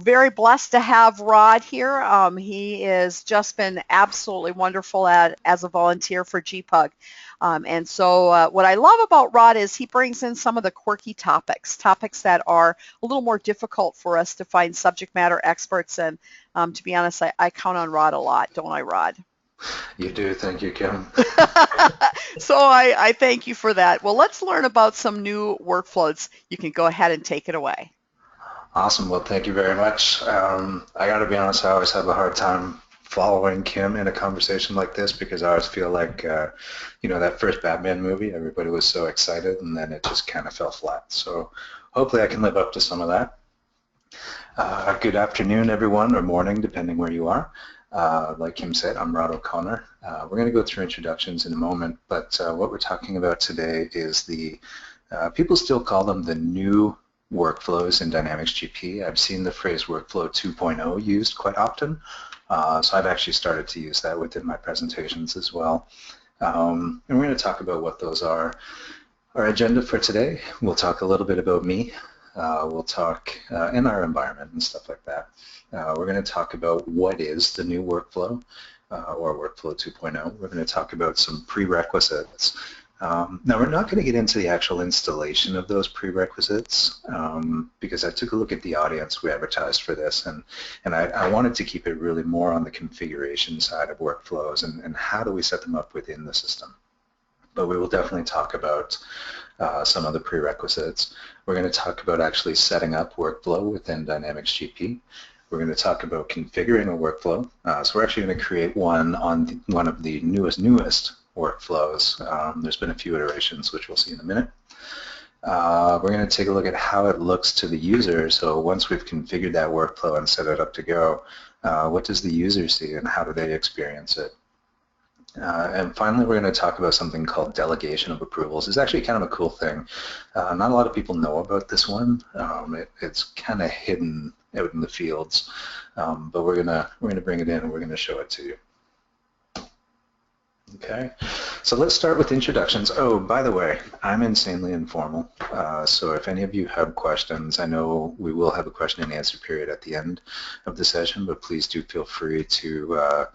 very blessed to have Rod here. He has just been absolutely wonderful as a volunteer for GPUG. And so what I love about Rod is he brings in some of the quirky topics that are a little more difficult for us to find subject matter experts. And to be honest, I count on Rod a lot, don't I, Rod? You do. Thank you, Kim. So I thank you for that. Well, let's learn about some new workflows. You can go ahead and take it away. Awesome. Well, thank you very much. I got to be honest, I always have a hard time following Kim in a conversation like this because I always feel like, that first Batman movie, everybody was so excited and then it just kind of fell flat. So hopefully I can live up to some of that. Good afternoon, everyone, or morning, depending where you are. Like Kim said, I'm Rod O'Connor. We're going to go through introductions in a moment, but what we're talking about today is people still call them the new workflows in Dynamics GP. I've seen the phrase workflow 2.0 used quite often, so I've actually started to use that within my presentations as well. And we're going to talk about what those are. Our agenda for today, we'll talk a little bit about me. We'll talk in our environment and stuff like that. We're going to talk about what is the new workflow or workflow 2.0. We're going to talk about some prerequisites. Now, we're not going to get into the actual installation of those prerequisites because I took a look at the audience we advertised for this, and I wanted to keep it really more on the configuration side of workflows and how do we set them up within the system. But we will definitely talk about some of the prerequisites. We're going to talk about actually setting up workflow within Dynamics GP. We're going to talk about configuring a workflow. So we're actually going to create one on one of the newest workflows. There's been a few iterations, which we'll see in a minute. We're going to take a look at how it looks to the user. So once we've configured that workflow and set it up to go, what does the user see and how do they experience it? And finally, we're going to talk about something called delegation of approvals. It's actually kind of a cool thing. Not a lot of people know about this one. It's kind of hidden out in the fields, but we're gonna bring it in and we're going to show it to you. Okay, so let's start with introductions. Oh, by the way, I'm insanely informal, so if any of you have questions, I know we will have a question and answer period at the end of the session, but please do feel free to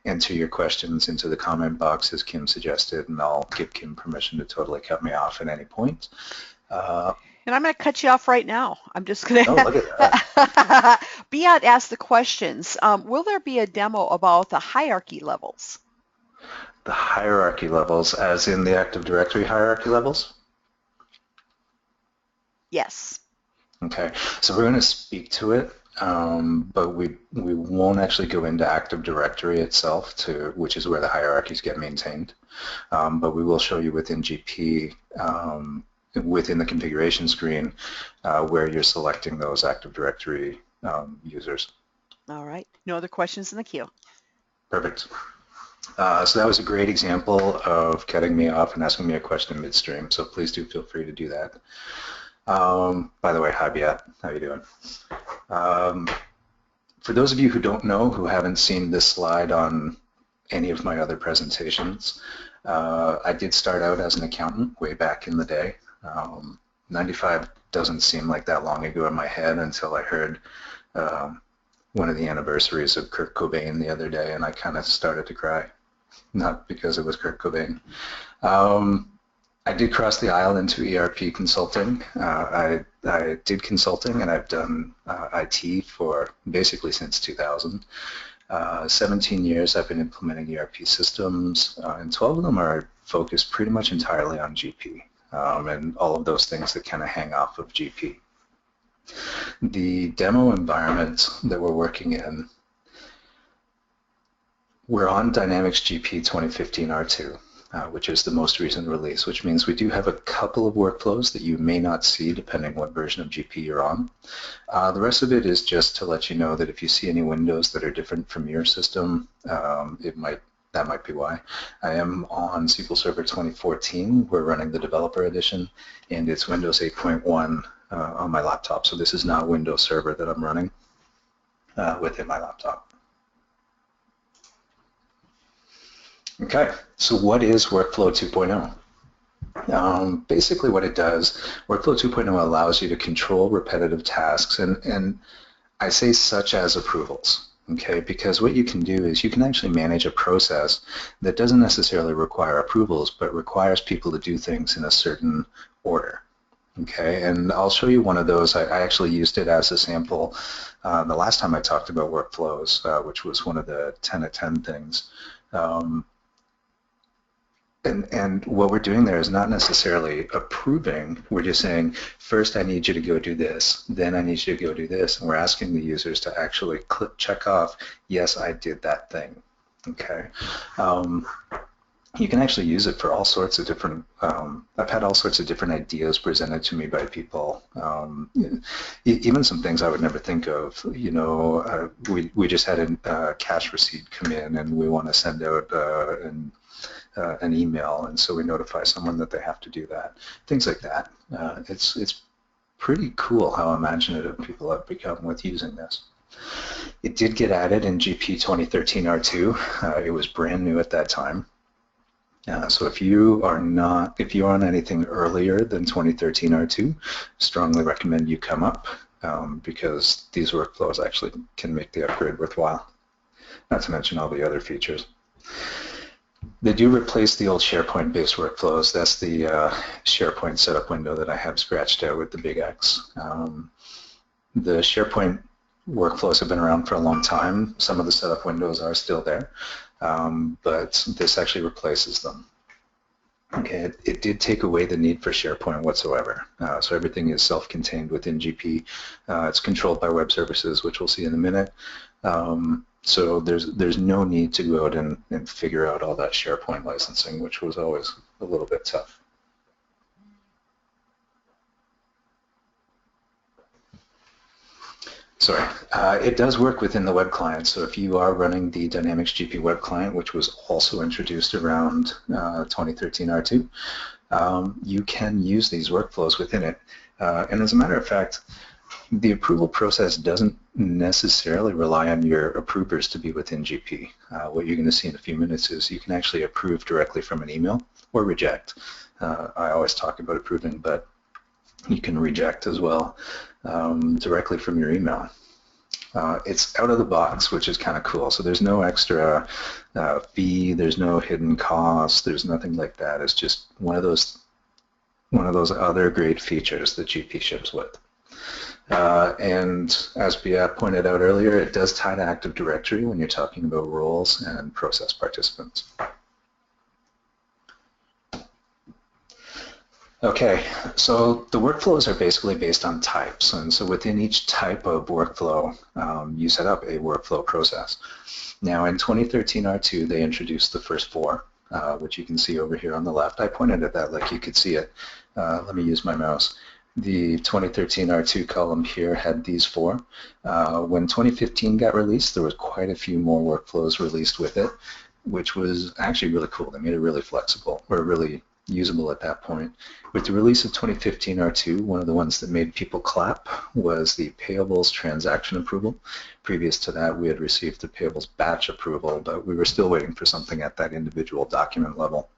enter your questions into the comment box as Kim suggested, and I'll give Kim permission to totally cut me off at any point. And I'm going to cut you off right now. I'm just going to. Oh, look at that. Beat asked the questions. Will there be a demo about the hierarchy levels? The hierarchy levels, as in the Active Directory hierarchy levels? Yes. Okay, so we're going to speak to it, but we won't actually go into Active Directory itself, which is where the hierarchies get maintained. But we will show you within GP, within the configuration screen, where you're selecting those Active Directory users. All right. No other questions in the queue. Perfect. So that was a great example of cutting me off and asking me a question midstream, so please do feel free to do that. By the way, hi Beat, how you doing? For those of you who don't know, who haven't seen this slide on any of my other presentations, I did start out as an accountant way back in the day. 95 doesn't seem like that long ago in my head until I heard one of the anniversaries of Kurt Cobain the other day, and I kind of started to cry. Not because it was Kurt Cobain. I did cross the aisle into ERP consulting. I did consulting, and I've done IT for basically since 2000. 17 years I've been implementing ERP systems, and 12 of them are focused pretty much entirely on GP and all of those things that kind of hang off of GP. The demo environment that we're working in, we're on Dynamics GP 2015 R2, which is the most recent release, which means we do have a couple of workflows that you may not see depending what version of GP you're on. The rest of it is just to let you know that if you see any windows that are different from your system, that might be why. I am on SQL Server 2014. We're running the Developer Edition, and it's Windows 8.1 on my laptop. So this is not Windows Server that I'm running within my laptop. Okay, so what is Workflow 2.0? Basically what it does, Workflow 2.0 allows you to control repetitive tasks, and I say such as approvals, okay, because what you can do is you can actually manage a process that doesn't necessarily require approvals, but requires people to do things in a certain order. Okay, and I'll show you one of those. I actually used it as a sample the last time I talked about workflows, which was one of the 10 of 10 things. And what we're doing there is not necessarily approving. We're just saying, first I need you to go do this, then I need you to go do this, and we're asking the users to actually check off, yes, I did that thing. Okay. You can actually use it for all sorts of different, I've had all sorts of different ideas presented to me by people, even some things I would never think of. You know, we just had a cash receipt come in and we want to send out an email, and so we notify someone that they have to do that. Things like that. It's pretty cool how imaginative people have become with using this. It did get added in GP 2013 R2. It was brand new at that time. So if you are on anything earlier than 2013 R2, strongly recommend you come up because these workflows actually can make the upgrade worthwhile. Not to mention all the other features. They do replace the old SharePoint-based workflows. That's the SharePoint setup window that I have scratched out with the big X. The SharePoint workflows have been around for a long time. Some of the setup windows are still there, but this actually replaces them. Okay, it did take away the need for SharePoint whatsoever. So everything is self-contained within GP. It's controlled by web services, which we'll see in a minute. So there's no need to go out and figure out all that SharePoint licensing, which was always a little bit tough. Sorry, it does work within the web client. So if you are running the Dynamics GP web client, which was also introduced around 2013 R2, you can use these workflows within it. And as a matter of fact, the approval process doesn't necessarily rely on your approvers to be within GP. What you're going to see in a few minutes is you can actually approve directly from an email or reject. I always talk about approving, but you can reject as well directly from your email. It's out of the box, which is kind of cool. So there's no extra fee, there's no hidden cost, there's nothing like that. It's just one of those other great features that GP ships with. And as Beat pointed out earlier, it does tie to Active Directory when you're talking about roles and process participants. Okay, so the workflows are basically based on types, and so within each type of workflow, you set up a workflow process. Now in 2013 R2, they introduced the first four, which you can see over here on the left. I pointed at that like you could see it. Let me use my mouse. The 2013 R2 column here had these four. When 2015 got released, there was quite a few more workflows released with it, which was actually really cool. They made it really flexible, or really usable at that point. With the release of 2015 R2, one of the ones that made people clap was the payables transaction approval. Previous to that, we had received the payables batch approval, but we were still waiting for something at that individual document level.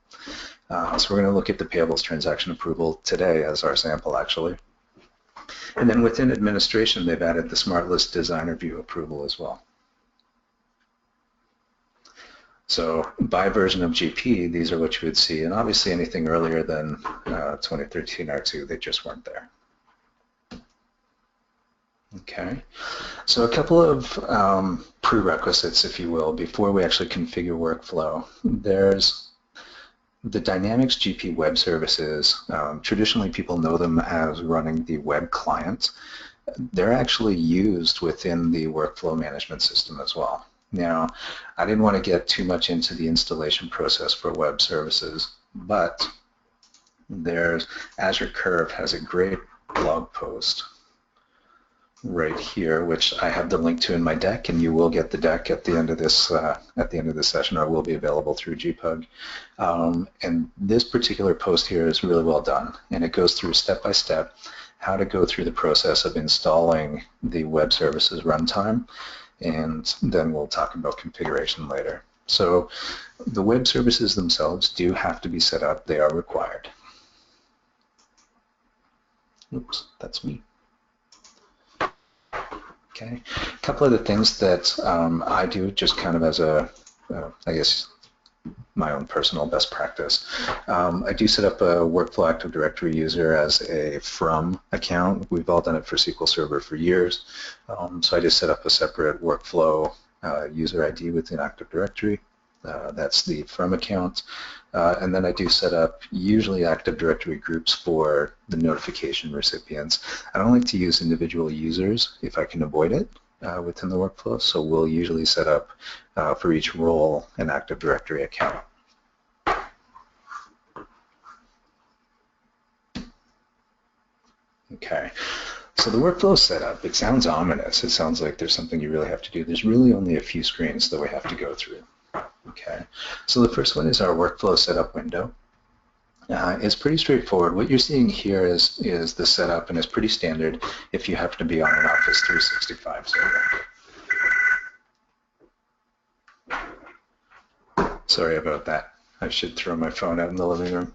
So we're going to look at the payables transaction approval today as our sample, actually. And then within administration, they've added the Smart List Designer View approval as well. So by version of GP, these are what you would see, and obviously anything earlier than 2013 R2, they just weren't there. Okay, so a couple of prerequisites, if you will, before we actually configure workflow. There's the Dynamics GP web services. Traditionally, people know them as running the web client. They're actually used within the workflow management system as well. Now, I didn't want to get too much into the installation process for web services, but there's Azure Curve has a great blog post right here, which I have the link to in my deck, and you will get the deck at the end of this session, or it will be available through GPUG. And this particular post here is really well done, and it goes through step by step how to go through the process of installing the web services runtime, and then we'll talk about configuration later. So the web services themselves do have to be set up. They are required. Oops, that's me. Okay, a couple of the things that I do just kind of as a, I guess, my own personal best practice. I do set up a Workflow Active Directory user as a from account. We've all done it for SQL Server for years. So I just set up a separate workflow user ID within Active Directory. That's the from account. And then I do set up usually Active Directory groups for the notification recipients. I don't like to use individual users if I can avoid it within the workflow, so we'll usually set up for each role an Active Directory account. Okay, so the workflow setup, it sounds ominous. It sounds like there's something you really have to do. There's really only a few screens that we have to go through. Okay, so the first one is our workflow setup window. It's pretty straightforward. What you're seeing here is the setup, and it's pretty standard if you happen to be on an Office 365 server. Sorry about that. I should throw my phone out in the living room.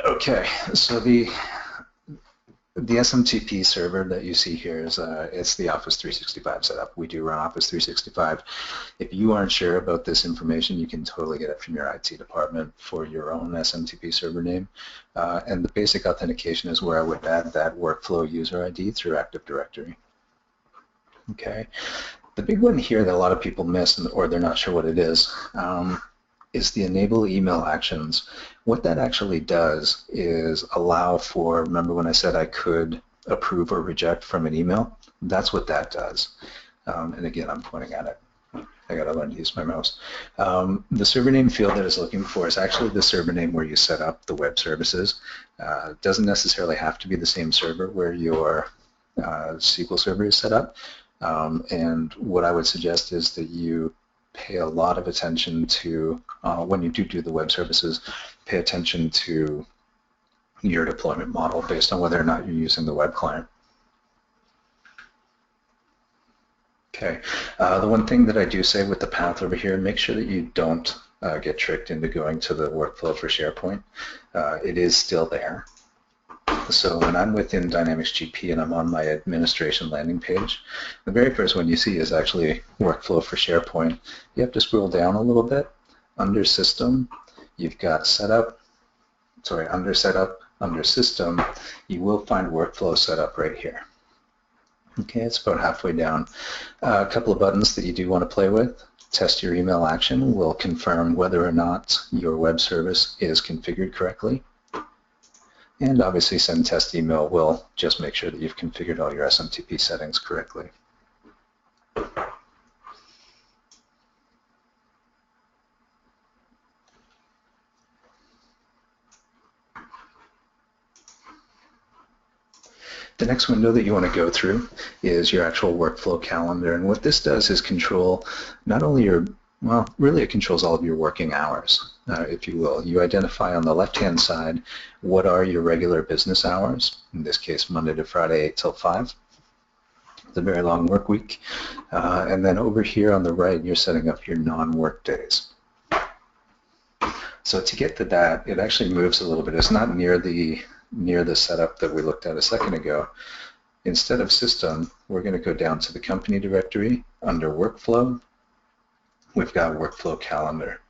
Okay, so the SMTP server that you see here is it's the Office 365 setup. We do run Office 365. If you aren't sure about this information, you can totally get it from your IT department for your own SMTP server name. And the basic authentication is where I would add that workflow user ID through Active Directory. Okay. The big one here that a lot of people miss, or they're not sure what it is the enable email actions. What that actually does is allow for, remember when I said I could approve or reject from an email? That's what that does. And again, I'm pointing at it. I gotta learn to use my mouse. The server name field that it's looking for is actually the server name where you set up the web services. It doesn't necessarily have to be the same server where your SQL server is set up. And what I would suggest is that you pay a lot of attention to, when you do the web services, pay attention to your deployment model based on whether or not you're using the web client. Okay, the one thing that I do say with the path over here, make sure that you don't get tricked into going to the workflow for SharePoint. It is still there. So when I'm within Dynamics GP and I'm on my administration landing page, the very first one you see is actually workflow for SharePoint. You have to scroll down a little bit. Under System, you've got Setup. Sorry, under Setup, under System, you will find Workflow Setup right here. Okay, it's about halfway down. A couple of buttons that you do want to play with. Test your email action will confirm whether or not your web service is configured correctly. And obviously send test email will just make sure that you've configured all your SMTP settings correctly. The next window that you want to go through is your actual workflow calendar. And what this does is control not only your, well, really it controls all of your working hours. If you will. You identify on the left-hand side what are your regular business hours, in this case Monday to Friday 8 till 5. It's a very long work week. And then over here on the right you're setting up your non-work days. So to get to that, it actually moves a little bit. It's not near the setup that we looked at a second ago. Instead of System, we're going to go down to the company directory. Under Workflow, we've got Workflow Calendar.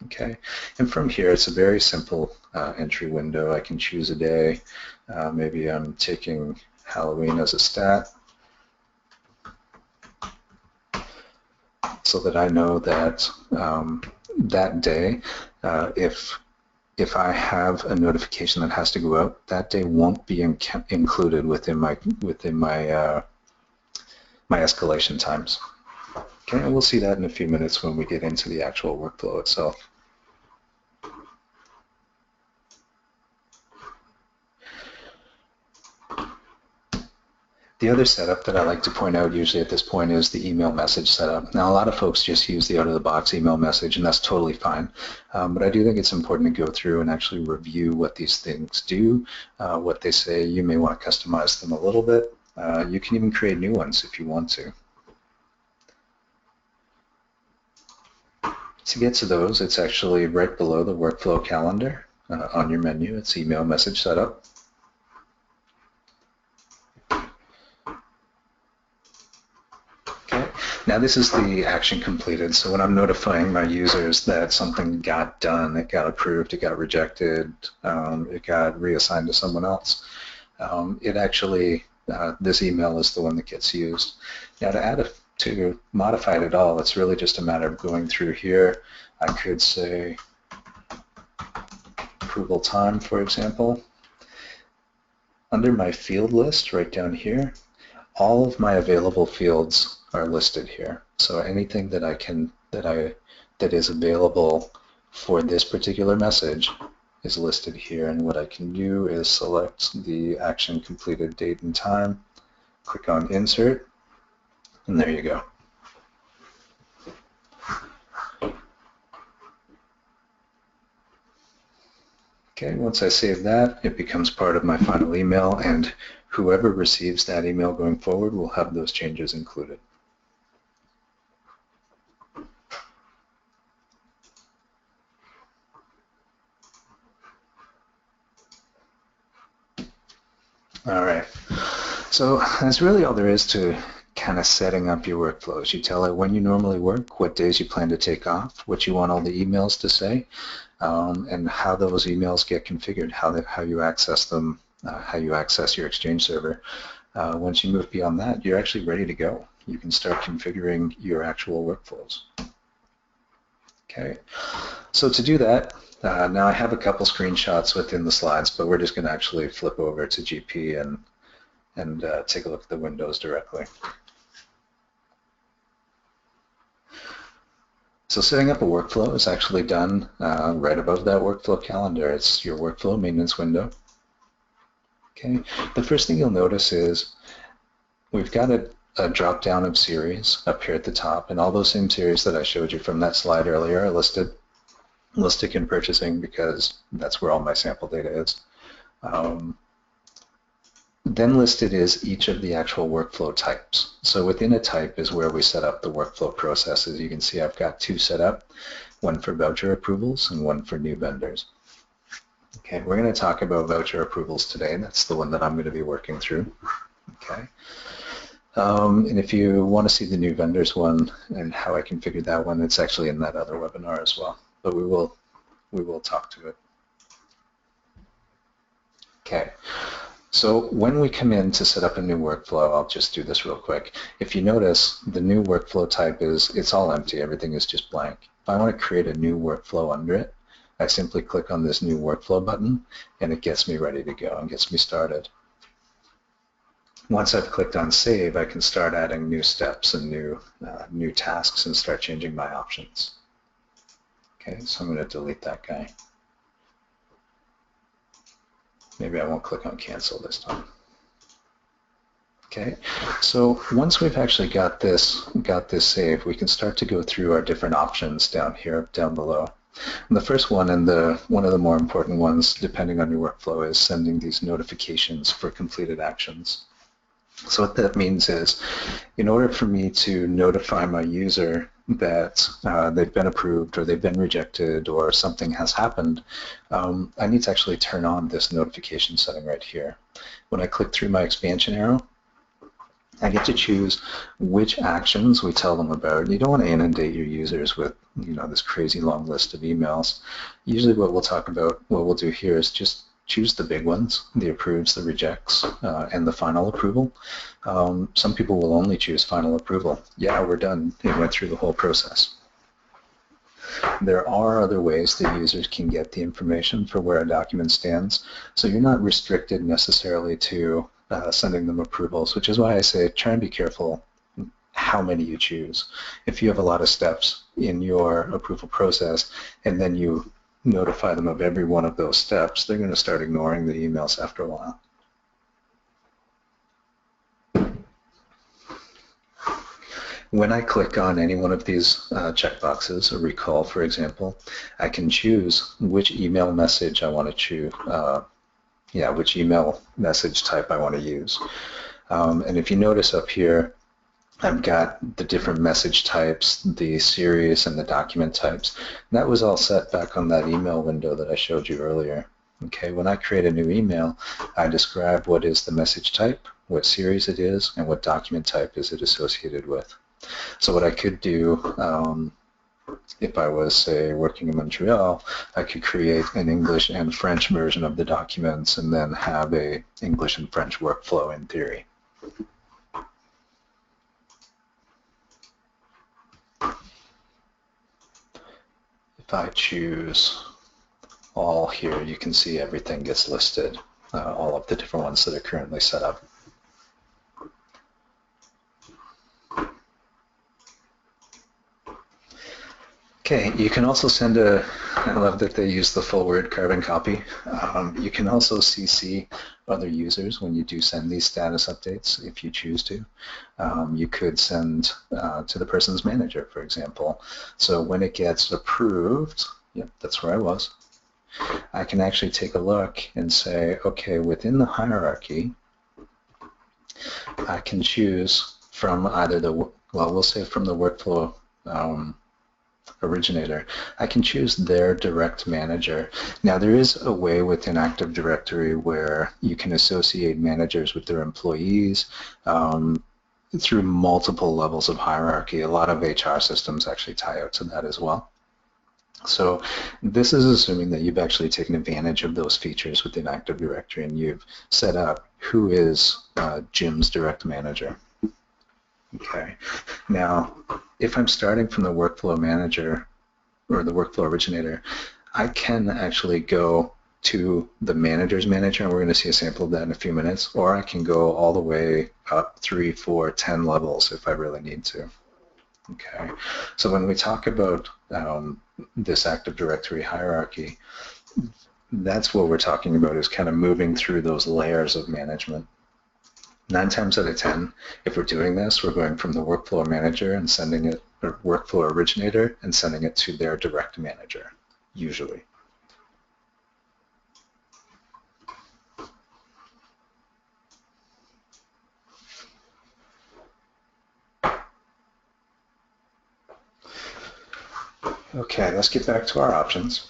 Okay, and from here it's a very simple entry window. I can choose a day. Maybe I'm taking Halloween as a stat, so that I know that that day, if I have a notification that has to go out, that day won't be included within my my escalation times. Okay, and we'll see that in a few minutes when we get into the actual workflow itself. The other setup that I like to point out usually at this point is the email message setup. Now, a lot of folks just use the out-of-the-box email message, and that's totally fine. But I do think it's important to go through and actually review what these things do, what they say. You may want to customize them a little bit. You can even create new ones if you want to. To get to those, it's actually right below the workflow calendar on your menu. It's email message setup. Now this is the action completed. So when I'm notifying my users that something got done, it got approved, it got rejected, it got reassigned to someone else, it actually, this email is the one that gets used. Now to modify it at all, it's really just a matter of going through here. I could say approval time, for example. Under my field list right down here, all of my available fields are listed here. So anything that that is available for this particular message is listed here. And what I can do is select the action completed date and time, click on insert, and there you go. Okay, once I save that, it becomes part of my final email, and whoever receives that email going forward will have those changes included. All right, so that's really all there is to kind of setting up your workflows. You tell it when you normally work, what days you plan to take off, what you want all the emails to say, and how those emails get configured, how you access them, how you access your Exchange server. Once you move beyond that, you're actually ready to go. You can start configuring your actual workflows. Okay, so to do that, now I have a couple screenshots within the slides, but we're just going to actually flip over to GP and take a look at the windows directly. So setting up a workflow is actually done right above that workflow calendar. It's your workflow maintenance window. Okay. The first thing you'll notice is we've got a drop down of series up here at the top, and all those same series that I showed you from that slide earlier are listed in purchasing because that's where all my sample data is. Then listed is each of the actual workflow types. So within a type is where we set up the workflow processes. You can see I've got two set up, one for voucher approvals and one for new vendors. Okay, we're going to talk about voucher approvals today. That's the one that I'm going to be working through. Okay, and if you want to see the new vendors one and how I configured that one, it's actually in that other webinar as well. But we will talk to it. Okay. So when we come in to set up a new workflow, I'll just do this real quick. If you notice, the new workflow type it's all empty. Everything is just blank. If I want to create a new workflow under it, I simply click on this new workflow button, and it gets me ready to go and gets me started. Once I've clicked on save, I can start adding new steps and new tasks and start changing my options. Okay, so I'm going to delete that guy. Maybe I won't click on cancel this time. Okay, so once we've actually got this saved, we can start to go through our different options down here, down below. And the first one, and one of the more important ones, depending on your workflow, is sending these notifications for completed actions. So what that means is, in order for me to notify my user that they've been approved or they've been rejected or something has happened, I need to actually turn on this notification setting right here. When I click through my expansion arrow, I get to choose which actions we tell them about. You don't want to inundate your users with this crazy long list of emails. Usually what we'll do here is just choose the big ones, the approves, the rejects, and the final approval. Some people will only choose final approval. Yeah, we're done. It went through the whole process. There are other ways that users can get the information for where a document stands, so you're not restricted necessarily to sending them approvals, which is why I say try and be careful how many you choose. If you have a lot of steps in your approval process and then you notify them of every one of those steps, they're going to start ignoring the emails after a while. When I click on any one of these checkboxes, a recall, for example, I can choose which email message I want to choose, which email message type I want to use. And if you notice up here, I've got the different message types, the series, and the document types. And that was all set back on that email window that I showed you earlier. Okay, when I create a new email, I describe what is the message type, what series it is, and what document type is it associated with. So what I could do, if I was, say, working in Montreal, I could create an English and French version of the documents and then have a English and French workflow in theory. If I choose all here, you can see everything gets listed, all of the different ones that are currently set up. Okay, you can also send a, I love that they use the full word carbon copy. You can also CC other users when you do send these status updates if you choose to. You could send to the person's manager, for example. So when it gets approved, yep, that's where I was, I can actually take a look and say, okay, within the hierarchy, I can choose from either the, well, we'll say from the workflow originator, I can choose their direct manager. Now there is a way within Active Directory where you can associate managers with their employees through multiple levels of hierarchy. A lot of HR systems actually tie out to that as well. So this is assuming that you've actually taken advantage of those features within Active Directory and you've set up who is Jim's direct manager. Okay. Now, if I'm starting from the workflow manager or the workflow originator, I can actually go to the manager's manager, and we're going to see a sample of that in a few minutes, or I can go all the way up 3, 4, 10 levels if I really need to. Okay. So when we talk about this Active Directory hierarchy, that's what we're talking about, is kind of moving through those layers of management. 9 times out of 10, if we're doing this, we're going from the workflow manager and sending it, or workflow originator, and sending it to their direct manager, usually. Okay, let's get back to our options.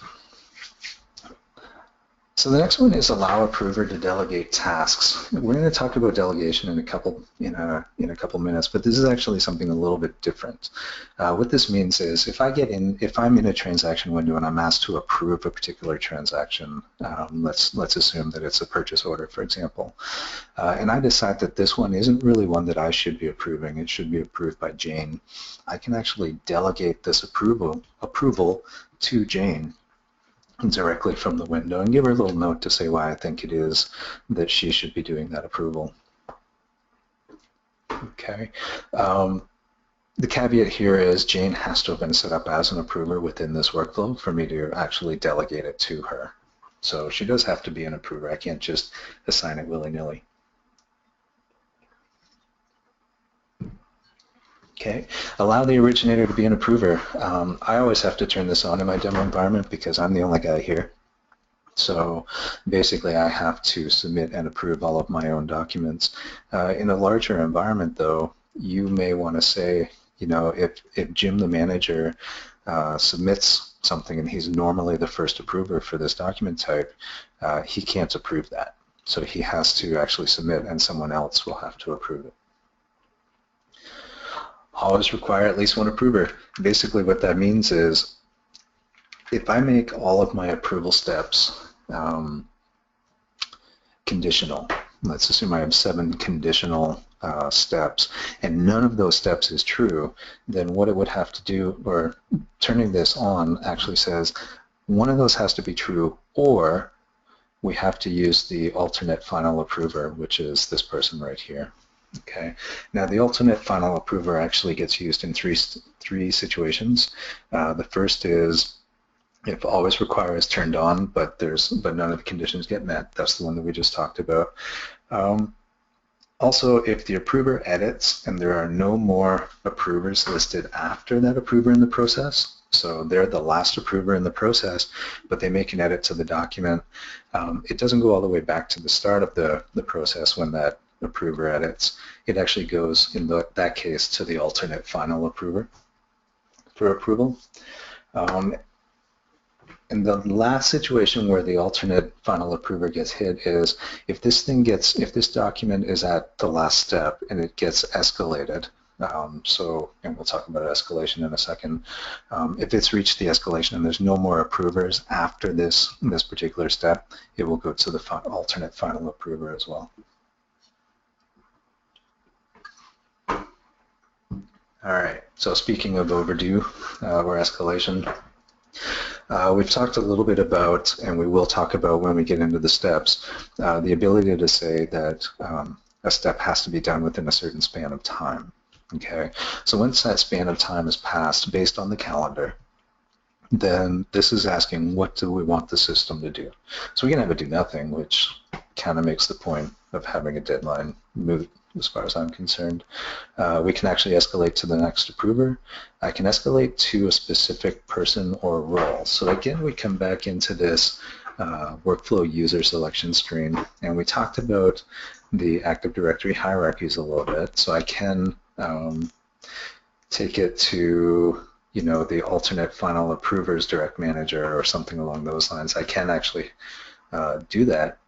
So the next one is allow approver to delegate tasks. We're going to talk about delegation in a couple minutes, but this is actually something a little bit different. What this means is if I'm in a transaction window and I'm asked to approve a particular transaction, let's assume that it's a purchase order, for example, and I decide that this one isn't really one that I should be approving. It should be approved by Jane. I can actually delegate this approval to Jane directly from the window and give her a little note to say why I think it is that she should be doing that approval. Okay. The caveat here is Jane has to have been set up as an approver within this workflow for me to actually delegate it to her. So she does have to be an approver. I can't just assign it willy-nilly. Okay, allow the originator to be an approver. I always have to turn this on in my demo environment because I'm the only guy here. So basically I have to submit and approve all of my own documents. In a larger environment though, you may want to say, you know, if Jim the manager submits something and he's normally the first approver for this document type, he can't approve that. So he has to actually submit and someone else will have to approve it. Always require at least one approver. Basically what that means is if I make all of my approval steps conditional, let's assume I have 7 conditional steps and none of those steps is true, then what it would have to do, or turning this on actually says one of those has to be true, or we have to use the alternate final approver, which is this person right here. Okay. Now the alternate final approver actually gets used in three situations. The first is if always require is turned on, but none of the conditions get met. That's the one that we just talked about. Also, if the approver edits and there are no more approvers listed after that approver in the process, so they're the last approver in the process, but they make an edit to the document, it doesn't go all the way back to the start of the process when that approver edits. It actually goes, in that case, to the alternate final approver for approval. And the last situation where the alternate final approver gets hit is if this document is at the last step and it gets escalated, And we'll talk about escalation in a second. If it's reached the escalation and there's no more approvers after this particular step, it will go to the alternate final approver as well. All right, so speaking of overdue or escalation, we've talked a little bit about, and we will talk about when we get into the steps, the ability to say that a step has to be done within a certain span of time. Okay, so once that span of time is passed based on the calendar, then this is asking what do we want the system to do. So we can have it do nothing, which kind of makes the point of having a deadline moot as far as I'm concerned. We can actually escalate to the next approver. I can escalate to a specific person or role. So again, we come back into this workflow user selection screen, and we talked about the Active Directory hierarchies a little bit. So I can take it to the alternate final approvers direct manager or something along those lines. I can actually do that.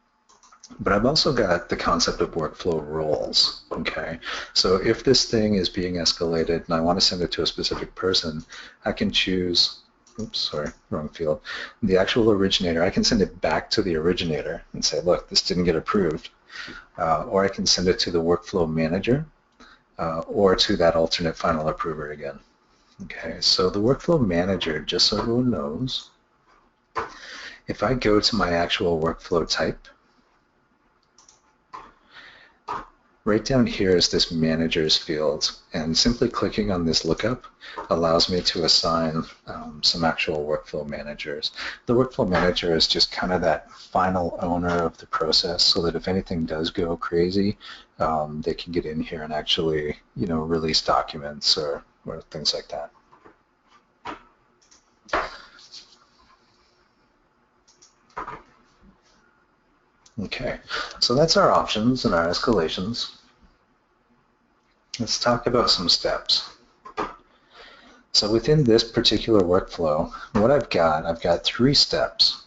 But I've also got the concept of workflow roles, okay? So if this thing is being escalated and I want to send it to a specific person, I can choose, oops, sorry, wrong field, the actual originator. I can send it back to the originator and say, look, this didn't get approved. Or I can send it to the workflow manager or to that alternate final approver again. Okay, so the workflow manager, just so everyone knows, if I go to my actual workflow type, right down here is this managers field, and simply clicking on this lookup allows me to assign some actual workflow managers. The workflow manager is just kind of that final owner of the process, so that if anything does go crazy, they can get in here and actually, release documents or things like that. Okay, so that's our options and our escalations. Let's talk about some steps. So within this particular workflow, what I've got 3 steps.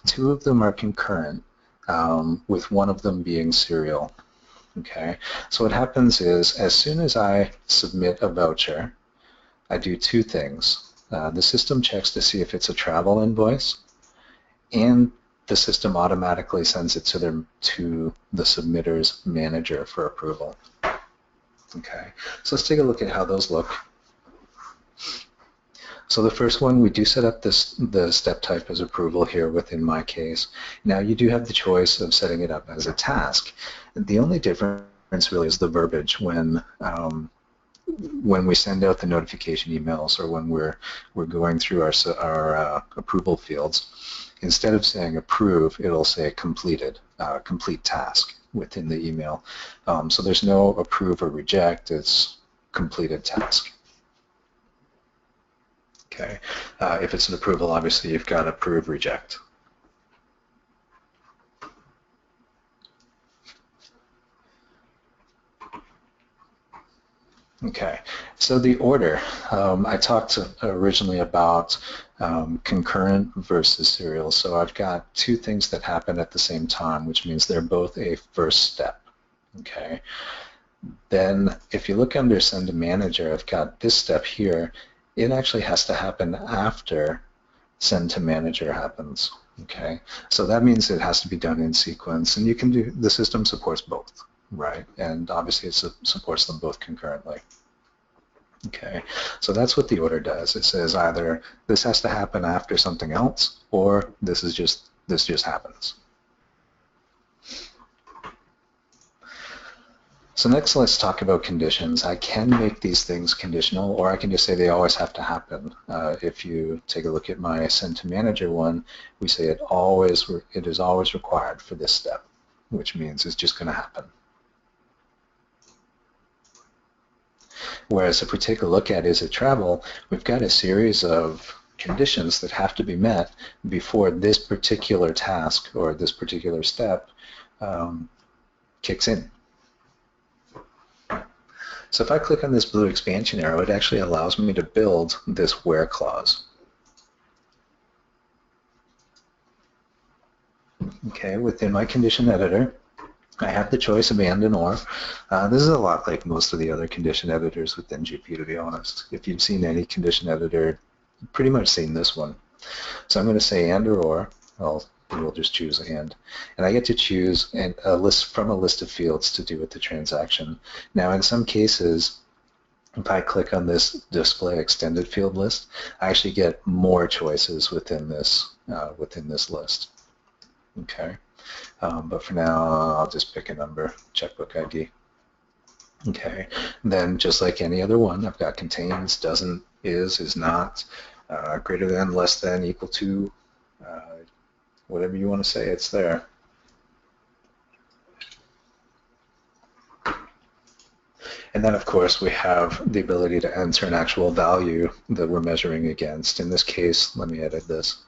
2 of them are concurrent, with one of them being serial. Okay, so what happens is as soon as I submit a voucher, I do 2 things. The system checks to see if it's a travel invoice, and the system automatically sends it to the submitter's manager for approval. Okay, so let's take a look at how those look. So the first one, we do set up the step type as approval here within my case. Now you do have the choice of setting it up as a task. The only difference really is the verbiage when we send out the notification emails or when we're going through our approval fields. Instead of saying approve, it'll say completed, complete task within the email. So there's no approve or reject, it's completed task. Okay. If it's an approval, obviously you've got approve, reject. Okay, so the order, I talked originally about concurrent versus serial. So I've got 2 things that happen at the same time, which means they're both a first step. Okay, then if you look under send to manager, I've got this step here. It actually has to happen after send to manager happens. Okay, so that means it has to be done in sequence, and you can do, the system supports both. Right, and obviously it supports them both concurrently. Okay, so that's what the order does. It says either this has to happen after something else, or this just happens. So next, let's talk about conditions. I can make these things conditional, or I can just say they always have to happen. If you take a look at my send to manager one, we say it is always required for this step, which means it's just going to happen. Whereas if we take a look at is it travel, we've got a series of conditions that have to be met before this particular task or this particular step kicks in. So if I click on this blue expansion arrow, it actually allows me to build this where clause. Okay, within my condition editor, I have the choice of and and or. This is a lot like most of the other condition editors within GP, to be honest. If you've seen any condition editor, you've pretty much seen this one. So I'm going to say and or. We'll just choose and I get to choose a list from a list of fields to do with the transaction. Now, in some cases, if I click on this display extended field list, I actually get more choices within this list. Okay, but for now, I'll just pick a number, checkbook ID. Okay, then just like any other one, I've got contains, doesn't, is not, greater than, less than, equal to, whatever you want to say, it's there. And then, of course, we have the ability to enter an actual value that we're measuring against. In this case, let me edit this.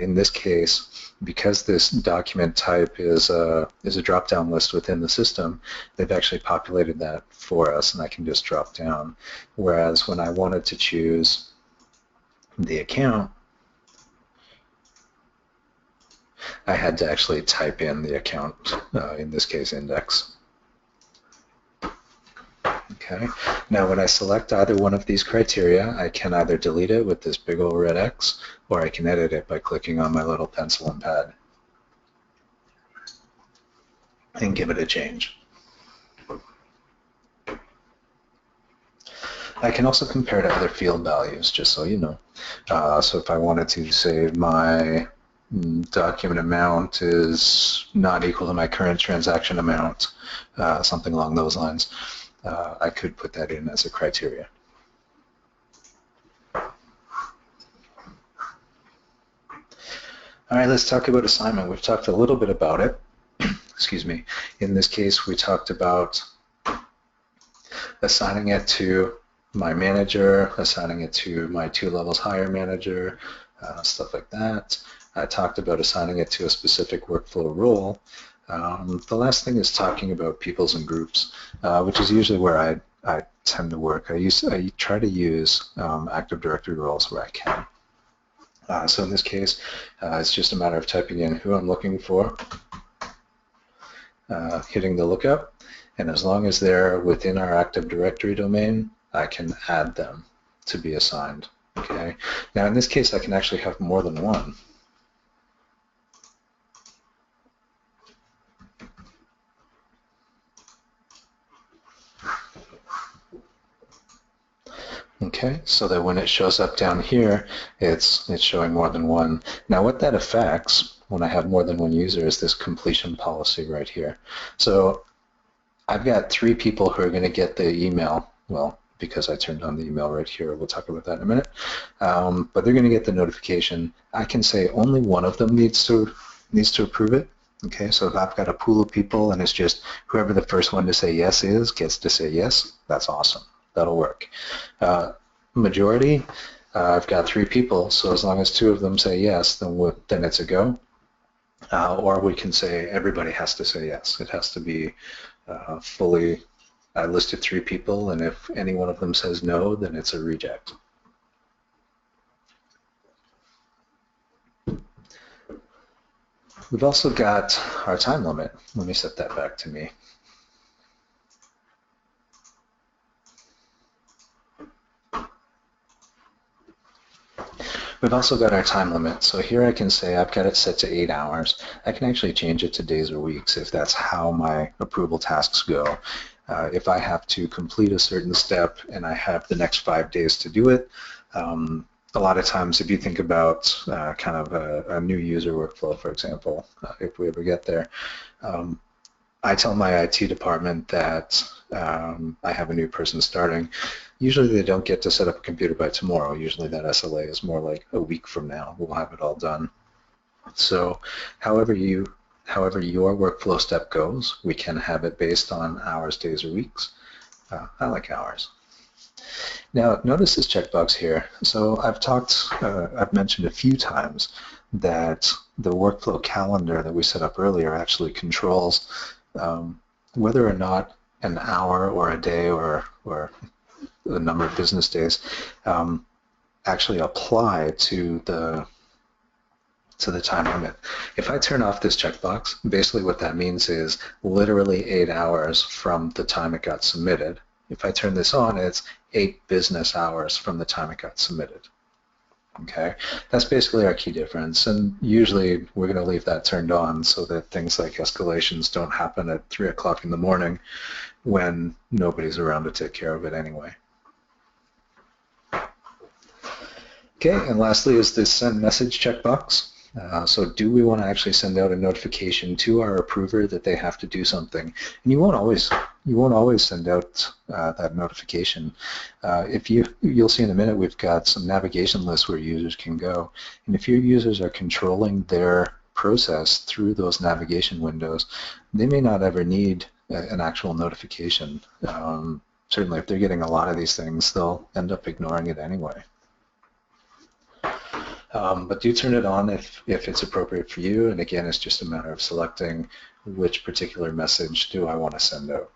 In this case, because this document type is a drop-down list within the system, they've actually populated that for us, and I can just drop down. Whereas when I wanted to choose the account, I had to actually type in the account, in this case, index. Okay. Now, when I select either one of these criteria, I can either delete it with this big old red X, or I can edit it by clicking on my little pencil and pad and give it a change. I can also compare to other field values, just so you know. So if I wanted to say my document amount is not equal to my current transaction amount, something along those lines, I could put that in as a criteria. All right, let's talk about assignment. We've talked a little bit about it. Excuse me. In this case, we talked about assigning it to my manager, assigning it to my 2 levels higher manager, stuff like that. I talked about assigning it to a specific workflow role. The last thing is talking about peoples and groups, which is usually where I tend to work. I try to use Active Directory roles where I can. So in this case, it's just a matter of typing in who I'm looking for, hitting the lookup, and as long as they're within our Active Directory domain, I can add them to be assigned. Okay. Now in this case, I can actually have more than one. Okay, so that when it shows up down here, it's showing more than one. Now what that affects when I have more than one user is this completion policy right here. So I've got 3 people who are going to get the email, well, because I turned on the email right here. We'll talk about that in a minute. But they're going to get the notification. I can say only one of them needs to approve it. Okay, so if I've got a pool of people and it's just whoever the first one to say yes is gets to say yes, that's awesome. That'll work. Majority, I've got 3 people, so as long as 2 of them say yes, then it's a go. Or we can say everybody has to say yes. It has to be fully. I listed 3 people, and if any one of them says no, then it's a reject. We've also got our time limit. Let me set that back to me. We've also got our time limit. So here I can say I've got it set to 8 hours. I can actually change it to days or weeks if that's how my approval tasks go. If I have to complete a certain step and I have the next 5 days to do it, a lot of times if you think about kind of a new user workflow, for example, if we ever get there, I tell my IT department that I have a new person starting. Usually they don't get to set up a computer by tomorrow. Usually that SLA is more like a week from now. We'll have it all done. So however your workflow step goes, we can have it based on hours, days, or weeks. I like hours. Now notice this checkbox here. So I've mentioned a few times that the workflow calendar that we set up earlier actually controls whether or not an hour or a day or the number of business days actually apply to the to the time limit. If I turn off this checkbox, basically what that means is literally 8 hours from the time it got submitted. If I turn this on, it's 8 business hours from the time it got submitted. Okay, that's basically our key difference, and usually we're going to leave that turned on so that things like escalations don't happen at 3 o'clock in the morning when nobody's around to take care of it anyway. Okay, and lastly is this send message checkbox. So do we want to actually send out a notification to our approver that they have to do something? And you won't always send out that notification. You'll see in a minute, we've got some navigation lists where users can go. And if your users are controlling their process through those navigation windows, they may not ever need an actual notification. Certainly if they're getting a lot of these things, they'll end up ignoring it anyway. But do turn it on if it's appropriate for you, and again, it's just a matter of selecting which particular message do I want to send out.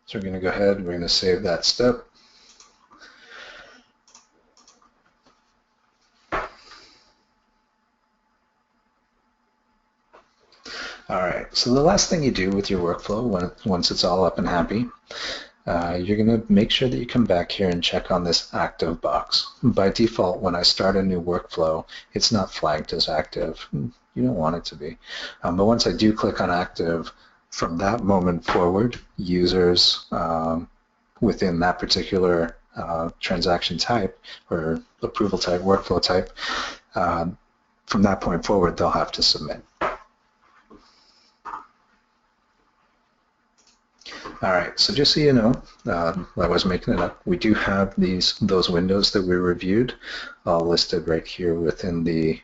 So we're going to go ahead, we're going to save that step. All right, so the last thing you do with your workflow once it's all up and happy, you're going to make sure that you come back here and check on this active box. By default, when I start a new workflow, it's not flagged as active. You don't want it to be. But once I do click on active, from that moment forward, users within that particular transaction type or approval type, workflow type, from that point forward, they'll have to submit. All right, so just so you know, I was making it up, we do have those windows that we reviewed all listed right here within the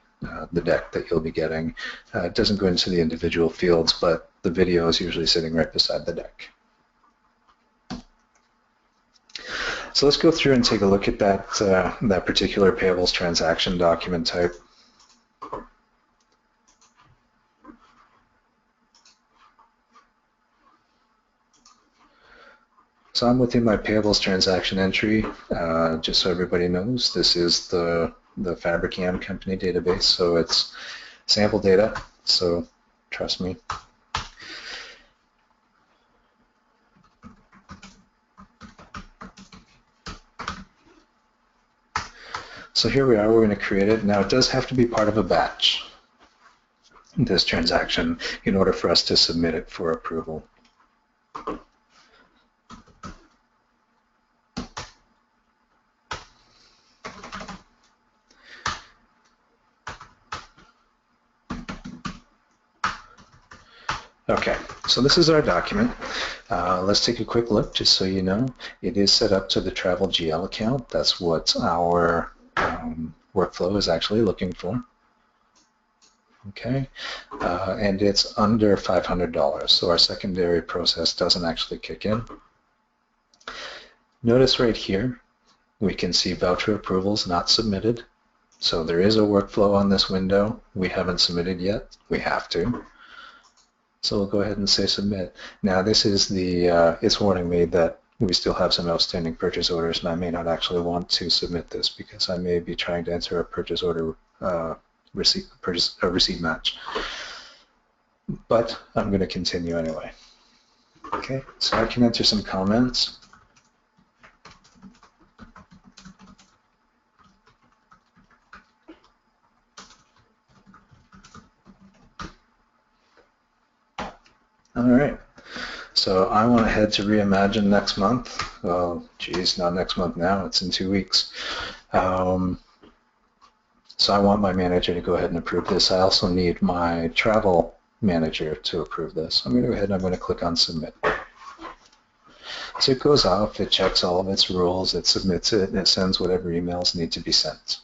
deck that you'll be getting. It doesn't go into the individual fields, but the video is usually sitting right beside the deck. So let's go through and take a look at that particular payables transaction document type. So I'm within my payables transaction entry. Just so everybody knows, this is the Fabricam company database, so it's sample data, so trust me. So here we are, we're going to create it. Now it does have to be part of a batch, this transaction, in order for us to submit it for approval. Okay, so this is our document. Let's take a quick look just so you know. It is set up to the Travel GL account. That's what our workflow is actually looking for. Okay, and it's under $500, so our secondary process doesn't actually kick in. Notice right here, we can see voucher approvals not submitted. So there is a workflow on this window. We haven't submitted yet. We have to. So we'll go ahead and say submit. Now this is it's warning me that we still have some outstanding purchase orders, and I may not actually want to submit this because I may be trying to enter a purchase order receipt match. But I'm going to continue anyway. Okay, so I can enter some comments. All right, so I want to head to Reimagine next month. Well, geez, not next month now, it's in 2 weeks. So I want my manager to go ahead and approve this. I also need my travel manager to approve this. I'm going to go ahead and I'm going to click on submit. So it goes off, it checks all of its rules, it submits it, and it sends whatever emails need to be sent.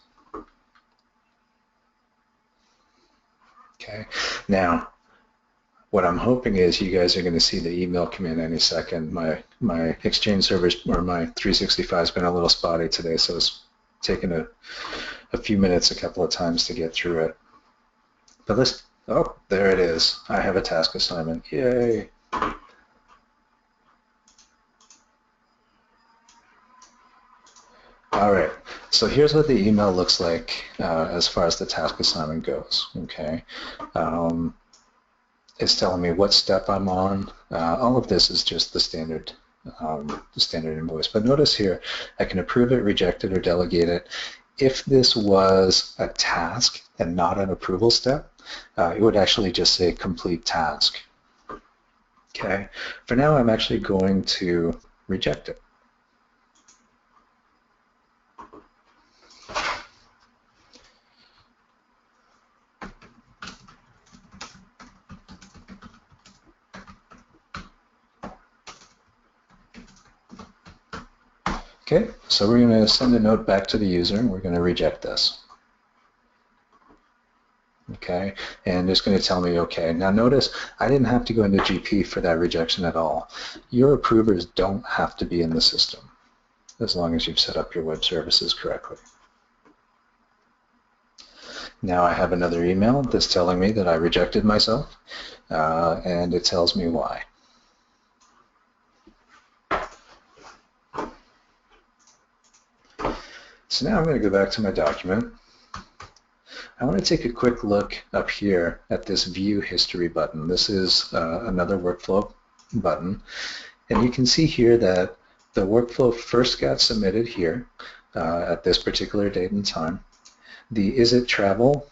Okay, now, what I'm hoping is you guys are going to see the email come in any second. My Exchange servers, or my 365 has been a little spotty today, so it's taken a few minutes a couple of times to get through it. But oh, there it is. I have a task assignment. Yay. All right, so here's what the email looks like as far as the task assignment goes, okay? It's telling me what step I'm on. All of this is just the standard invoice. But notice here, I can approve it, reject it, or delegate it. If this was a task and not an approval step, it would actually just say complete task. Okay, for now I'm actually going to reject it. Okay, so we're going to send a note back to the user and we're going to reject this. Okay, and it's going to tell me, okay, now notice I didn't have to go into GP for that rejection at all. Your approvers don't have to be in the system as long as you've set up your web services correctly. Now I have another email that's telling me that I rejected myself, and it tells me why. So now I'm going to go back to my document. I want to take a quick look up here at this View History button. This is another workflow button. And you can see here that the workflow first got submitted here at this particular date and time. The Is It Travel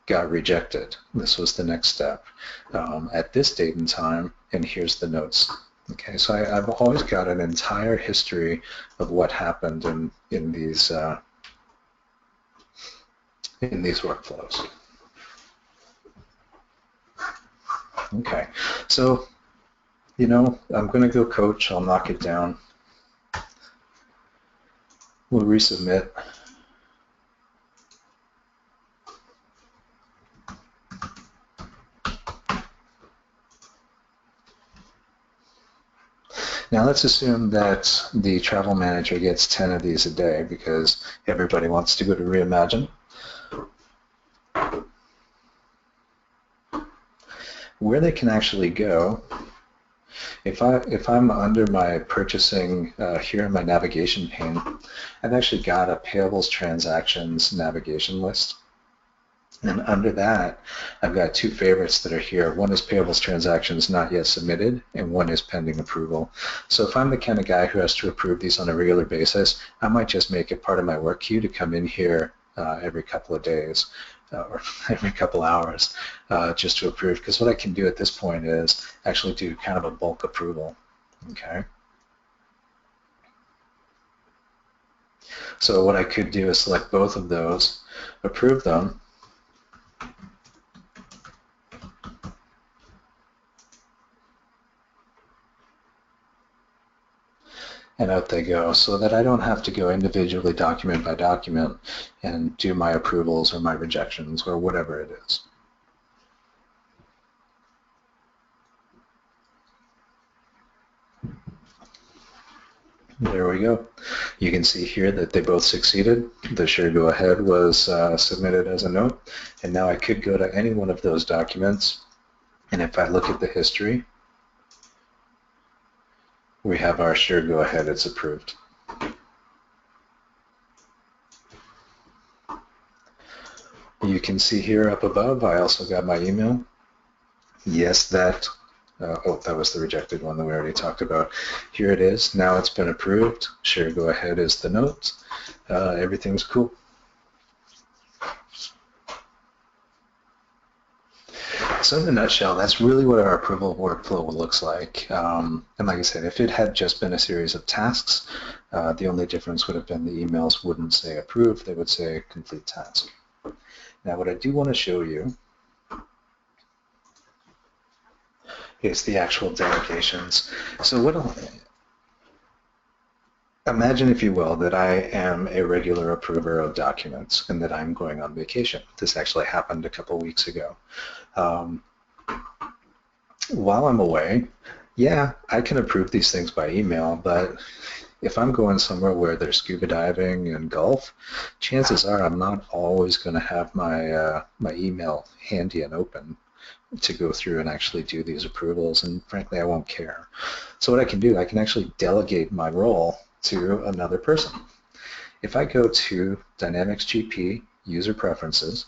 got rejected. This was the next step at this date and time, and here's the notes. Okay, so I've always got an entire history of what happened in these workflows. Okay, so, you know, I'm going to go coach. I'll knock it down. We'll resubmit. Now let's assume that the travel manager gets 10 of these a day because everybody wants to go to Reimagine. Where they can actually go, if I'm under my purchasing here in my navigation pane, I've actually got a payables transactions navigation list. And under that, I've got two favorites that are here. One is payables transactions not yet submitted, and one is pending approval. So if I'm the kind of guy who has to approve these on a regular basis, I might just make it part of my work queue to come in here every couple of days or every couple hours just to approve. Because what I can do at this point is actually do kind of a bulk approval. Okay. So what I could do is select both of those, approve them, and out they go, so that I don't have to go individually document by document and do my approvals or my rejections or whatever it is. There we go. You can see here that they both succeeded. The sure go ahead was submitted as a note, and now I could go to any one of those documents, and if I look at the history, we have our sure go ahead, it's approved. You can see here up above, I also got my email. Yes, that, oh, that was the rejected one that we already talked about. Here it is, now it's been approved. Sure go ahead is the note. Everything's cool. So in a nutshell, that's really what our approval workflow looks like. And like I said, if it had just been a series of tasks, the only difference would have been the emails wouldn't say approved, they would say complete task. Now what I do want to show you is the actual delegations. So imagine, if you will, that I am a regular approver of documents and that I'm going on vacation. This actually happened a couple weeks ago. While I'm away, yeah, I can approve these things by email, but if I'm going somewhere where there's scuba diving and golf, chances are I'm not always going to have my my email handy and open to go through and actually do these approvals, and frankly, I won't care. So what I can do, I can actually delegate my role to another person. if I go to Dynamics GP, User Preferences,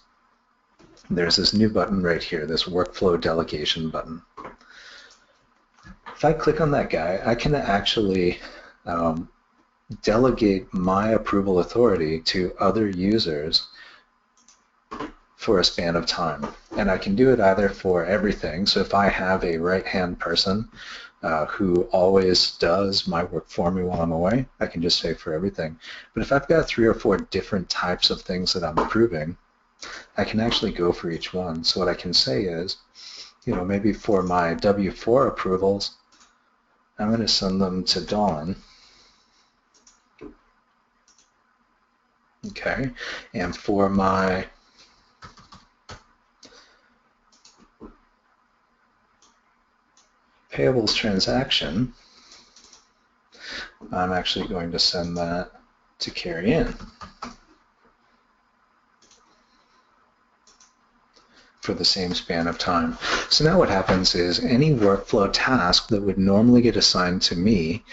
there's this new button right here, this Workflow Delegation button. If I click on that guy, I can actually delegate my approval authority to other users for a span of time. And I can do it either for everything. So if I have a right-hand person who always does my work for me while I'm away, I can just say for everything. But if I've got 3 or 4 different types of things that I'm approving, I can actually go for each one. So what I can say is, maybe for my W4 approvals, I'm going to send them to Dawn. Okay, and for my payables transaction, I'm actually going to send that to Carrie Ann for the same span of time. So now what happens is any workflow task that would normally get assigned to me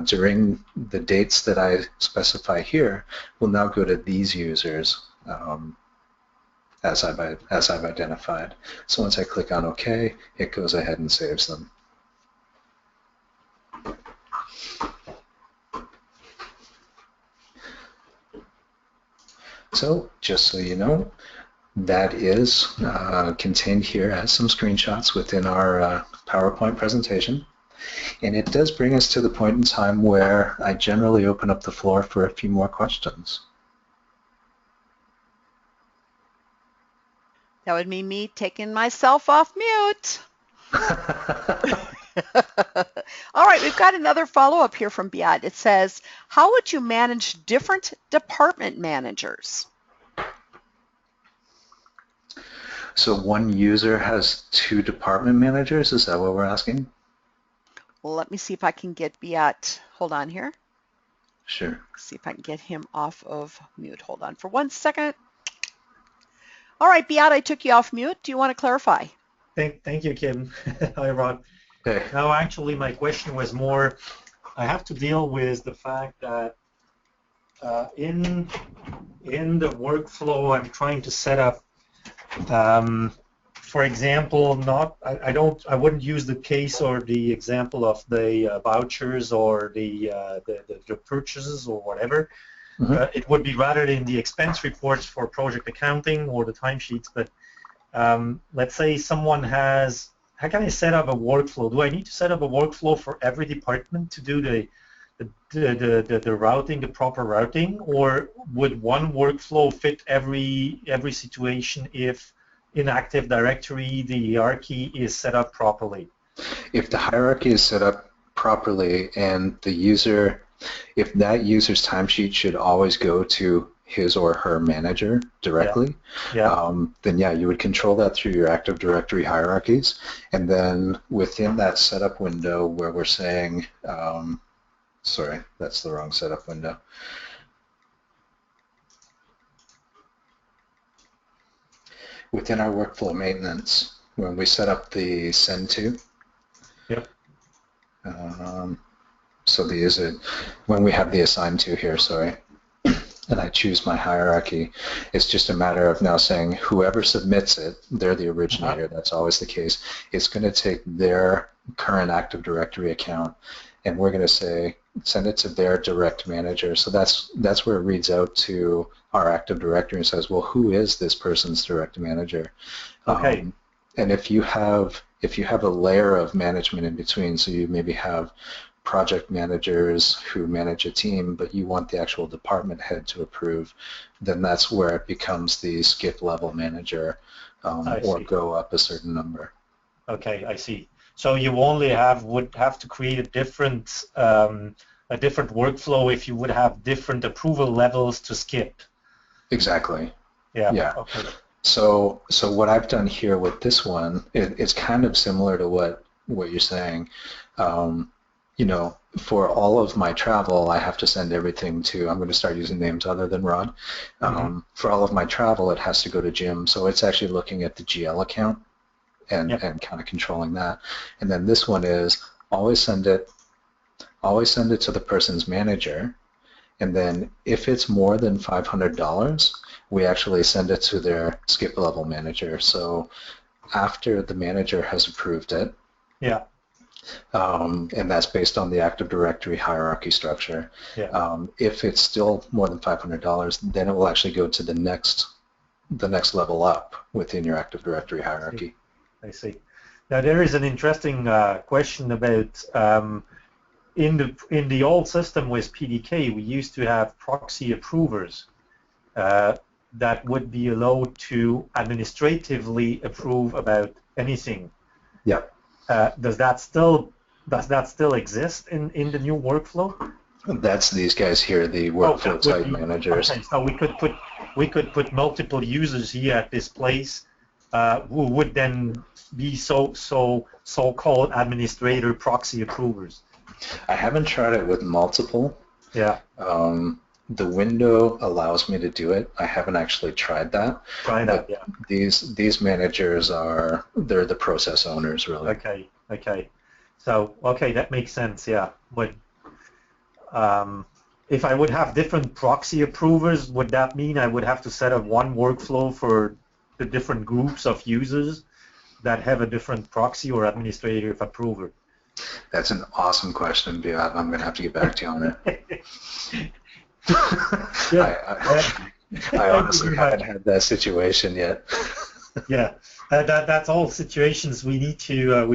during the dates that I specify here will now go to these users as I've identified. So once I click on OK, it goes ahead and saves them. So just so you know, that is contained here as some screenshots within our PowerPoint presentation. And it does bring us to the point in time where I generally open up the floor for a few more questions. That would mean me taking myself off mute. All right, we've got another follow-up here from Beat. It says, how would you manage different department managers? So one user has 2 department managers? Is that what we're asking? Well, let me see if I can get Beat. Hold on here. Sure. See if I can get him off of mute. Hold on for 1 second. All right, Beat, I took you off mute. Do you want to clarify? Thank you, Kim. Hi, Rod. Hey. Now, actually, my question was more, I have to deal with the fact that in the workflow I'm trying to set up, for example, I wouldn't use the case or the example of the vouchers or the purchases or whatever. Mm-hmm. It would be rather in the expense reports for project accounting or the timesheets. But let's say someone has, how can I set up a workflow? Do I need to set up a workflow for every department to do the routing, the proper routing, or would one workflow fit every situation if in Active Directory the hierarchy is set up properly? If the hierarchy is set up properly and the user, if that user's timesheet should always go to his or her manager directly, then yeah, you would control that through your Active Directory hierarchies. And then within that setup window where we're saying, sorry, that's the wrong setup window. Within our workflow maintenance, when we set up the send to, so when we have the assign to here, sorry, and I choose my hierarchy, it's just a matter of now saying whoever submits it, they're the originator, that's always the case, it's going to take their current Active Directory account and we're going to say send it to their direct manager. So that's where it reads out to our Active Directory and says, well, who is this person's direct manager? Okay. And if you have a layer of management in between, so you maybe have project managers who manage a team, but you want the actual department head to approve, then that's where it becomes the skip level manager or go up a certain number. Okay, I see. So you only would have to create a different workflow if you would have different approval levels to skip. Exactly. Yeah. Okay. So what I've done here with this one, it's kind of similar to what you're saying. For all of my travel, I have to send everything to, I'm going to start using names other than Rod. For all of my travel, it has to go to Jim. So it's actually looking at the GL account and kind of controlling that. And then this one is always send it to the person's manager. And then if it's more than $500, we actually send it to their skip level manager. So after the manager has approved it, Yeah. and that's based on the Active Directory hierarchy structure. Yeah. If it's still more than $500, then it will actually go to the next level up within your Active Directory hierarchy. I see. Now there is an interesting question about in the old system with PDK, we used to have proxy approvers that would be allowed to administratively approve about anything. Yeah. Does that still exist in the new workflow? That's these guys here, the workflow type managers. Okay, so we could put multiple users here at this place who would then be so-called administrator proxy approvers. I haven't tried it with multiple. Yeah. The window allows me to do it. I haven't actually tried that. Try that, yeah. These managers they're the process owners, really. Okay. So, that makes sense, yeah. But if I would have different proxy approvers, would that mean I would have to set up one workflow for the different groups of users that have a different proxy or administrative approver? That's an awesome question, Beat. I'm going to have to get back to you on it. I honestly haven't had that situation yet. Yeah, that's all situations we need to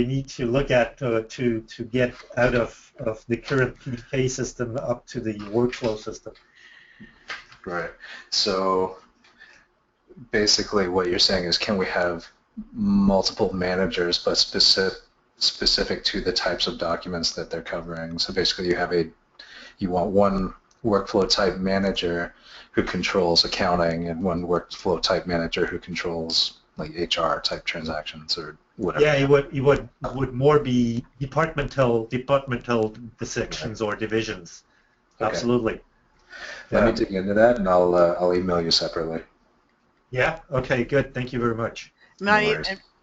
look at to get out of the current PDK system up to the workflow system. Right. So basically, what you're saying is, can we have multiple managers, but specific to the types of documents that they're covering? So basically, you want one workflow type manager who controls accounting and one workflow type manager who controls like HR type transactions or whatever. Yeah, it would more be departmental sections or divisions. Okay. Absolutely. Let me dig into that, and I'll email you separately. Yeah. Okay. Good. Thank you very much.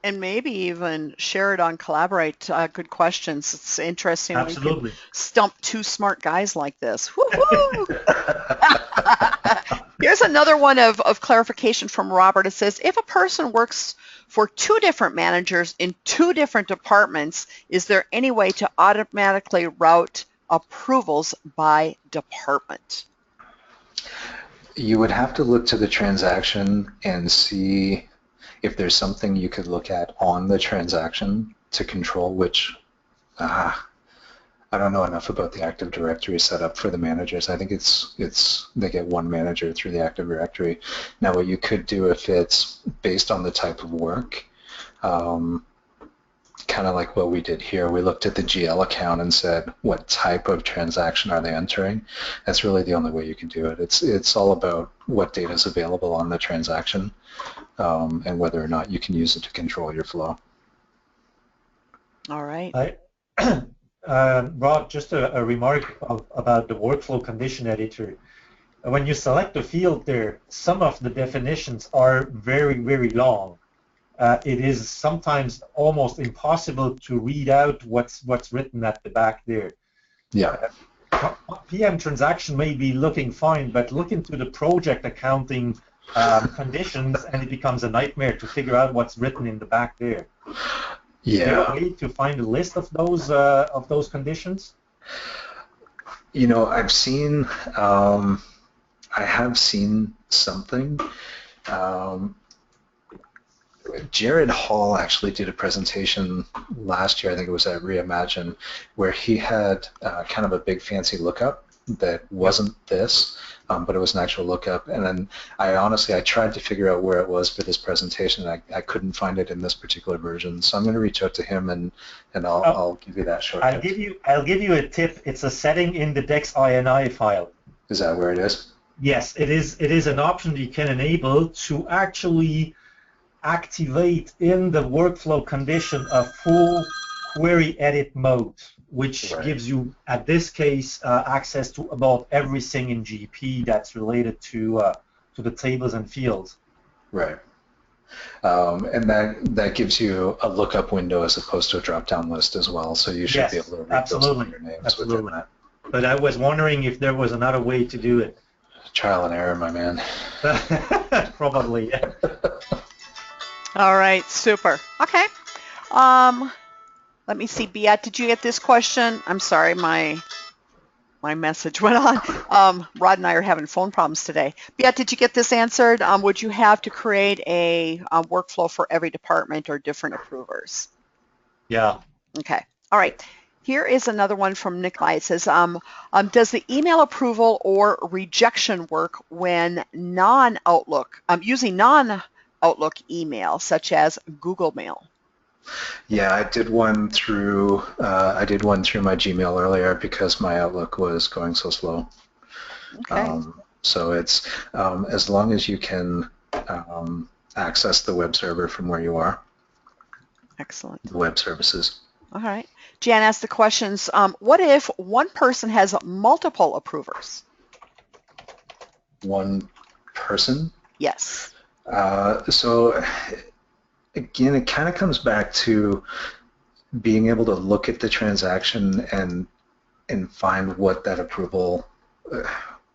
And maybe even share it on Collaborate. Good questions. It's interesting. Absolutely. We can stump two smart guys like this. Woo-hoo! Here's another one of clarification from Robert. It says, if a person works for two different managers in two different departments, is there any way to automatically route approvals by department? You would have to look to the transaction and see if there's something you could look at on the transaction to control which, I don't know enough about the Active Directory setup for the managers. I think they get one manager through the Active Directory. Now what you could do if it's based on the type of work, kind of like what we did here, we looked at the GL account and said, what type of transaction are they entering? That's really the only way you can do it. It's all about what data is available on the transaction. And whether or not you can use it to control your flow. All right. Rod, just a remark about the workflow condition editor. When you select a field there, some of the definitions are very, very long. It is sometimes almost impossible to read out what's written at the back there. Yeah. PM transaction may be looking fine, but look into the project accounting conditions, and it becomes a nightmare to figure out what's written in the back there. Yeah. Is there a way to find a list of those conditions? You know, I have seen something. Jared Hall actually did a presentation last year, I think it was at Reimagine, where he had kind of a big fancy lookup that wasn't this, but it was an actual lookup. And then I tried to figure out where it was for this presentation, and I couldn't find it in this particular version. So I'm going to reach out to him, and I'll give you that shortcut. I'll give you a tip. It's a setting in the DEX-INI file. Is that where it is? Yes, it is. It is an option you can enable to actually activate in the workflow condition a full query edit mode, which gives you, at this case, access to about everything in GP that's related to the tables and fields. Right. And that gives you a lookup window as opposed to a drop-down list as well, so you should be able to read those other names within that. but I was wondering if there was another way to do it. Trial and error, my man. Probably, yeah. All right, super. Okay. Let me see, Beat, did you get this question? I'm sorry, my message went on. Rod and I are having phone problems today. Beat, did you get this answered? Would you have to create a workflow for every department or different approvers? Yeah. Okay. All right. Here is another one from Nikolai. It says, does the email approval or rejection work when non-Outlook, using non-Outlook email, such as Google Mail? Yeah, I did one through my Gmail earlier because my Outlook was going so slow. Okay. So it's as long as you can access the web server from where you are. Excellent. The web services. All right. Jan asked the questions, what if one person has multiple approvers? One person? Yes. So again, it kind of comes back to being able to look at the transaction and find what that approval,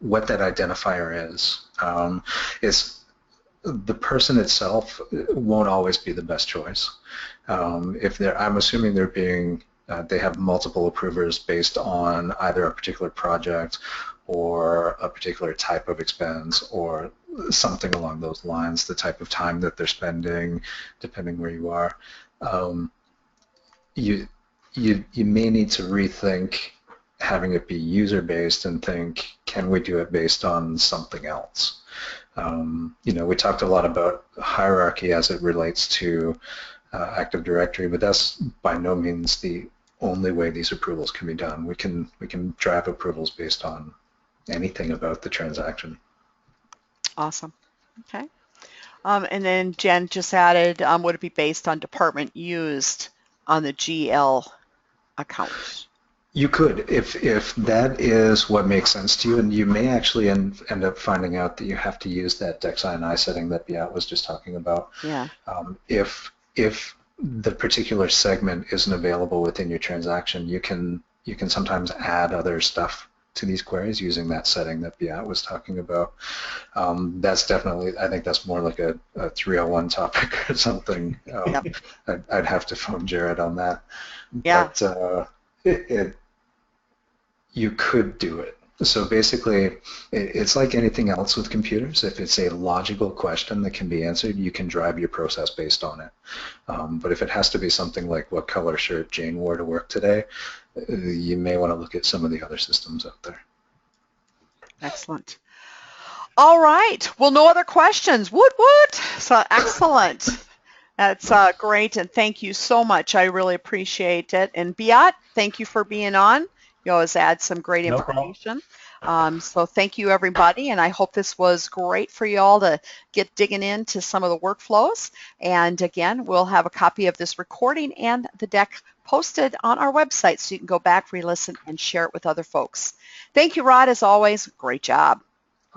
what that identifier is. The person itself won't always be the best choice. I'm assuming they have multiple approvers based on either a particular project or a particular type of expense or something along those lines, the type of time that they're spending, depending where you are. You may need to rethink having it be user-based and think, can we do it based on something else? We talked a lot about hierarchy as it relates to Active Directory, but that's by no means the only way these approvals can be done. We can drive approvals based on anything about the transaction. Awesome. Okay. And then Jen just added, would it be based on department used on the GL account? You could, if that is what makes sense to you, and you may actually end up finding out that you have to use that DexINI setting that Beat was just talking about. Yeah. If the particular segment isn't available within your transaction, you can sometimes add other stuff to these queries using that setting that Beat was talking about. That's definitely, I think that's more like a 301 topic or something. Yep. I'd have to phone Jared on that. Yeah. But you could do it. So basically, it's like anything else with computers. If it's a logical question that can be answered, you can drive your process based on it. But if it has to be something like what color shirt Jane wore to work today, you may want to look at some of the other systems out there. Excellent. All right. Well, no other questions. Woot woot. So excellent. That's great, and thank you so much. I really appreciate it. And Beat, thank you for being on. You always add some great information. So thank you, everybody, and I hope this was great for you all to get digging into some of the workflows. And again, we'll have a copy of this recording and the deck posted on our website so you can go back, re-listen, and share it with other folks. Thank you, Rod, as always. Great job.